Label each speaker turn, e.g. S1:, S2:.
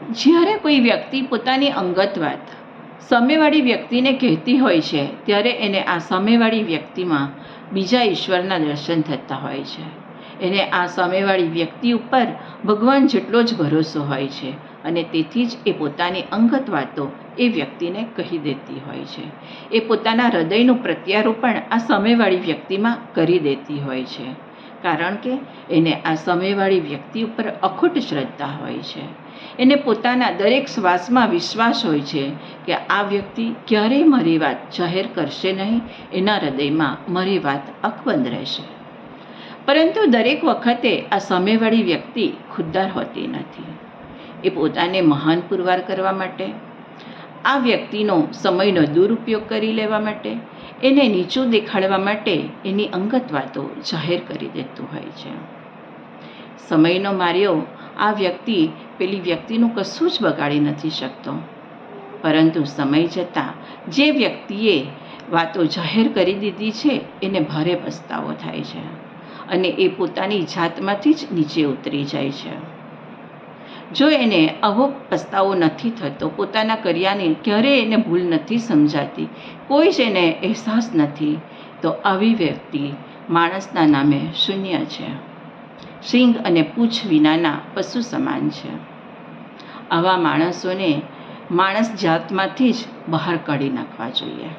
S1: જ્યારે કોઈ વ્યક્તિ પોતાની અંગત વાત સામેવાળી વ્યક્તિને કહેતી હોય છે ત્યારે એને આ સામેવાળી વ્યક્તિમાં બીજા ઈશ્વરના દર્શન થતા હોય છે. એને આ સામેવાળી વ્યક્તિ ઉપર ભગવાન જેટલો જ ભરોસો હોય છે અને તેથી જ એ પોતાની અંગત વાતો એ વ્યક્તિને કહી દેતી હોય છે. એ પોતાના હૃદયનું પ્રત્યારોપણ આ સામેવાળી વ્યક્તિમાં કરી દેતી હોય છે, કારણ કે એને આ સામેવાળી વ્યક્તિ ઉપર અખૂટ શ્રદ્ધા હોય છે. એને પોતાના દરેક શ્વાસમાં વિશ્વાસ હોય છે કે આ વ્યક્તિ ક્યારેય મારી વાત જાહેર કરશે નહીં, એના હૃદયમાં મારી વાત અકબંધ રહેશે. પરંતુ દરેક વખતે આ સામેવાળી વ્યક્તિ ખુદદાર હોતી નથી. એ પોતાને મહાન પુરવાર કરવા માટે, આ વ્યક્તિનો સમયનો દુરુપયોગ કરી લેવા માટે, એને નીચું દેખાડવા માટે એની અંગત વાતો જાહેર કરી દેતું હોય છે. સમયનો માર્યો આ વ્યક્તિ પેલી વ્યક્તિનું કશું જ બગાડી નથી શકતો, પરંતુ સમય જતાં જે વ્યક્તિએ વાતો જાહેર કરી દીધી છે એને ભારે પસ્તાવો થાય છે અને એ પોતાની જાતમાંથી જ નીચે ઉતરી જાય છે. જો એને આવો પસ્તાવો નથી થતો, પોતાના કર્યાની ક્યારેય એને ભૂલ નથી સમજાતી, કોઈ જ એને અહેસાસ નથી, તો આવી વ્યક્તિ માણસના નામે શૂન્ય છે, સિંગ અને પૂંછ વિનાના પશુ સમાન છે. આવા માણસોને માણસ જાતમાંથી જ બહાર કાઢી નાખવા જોઈએ.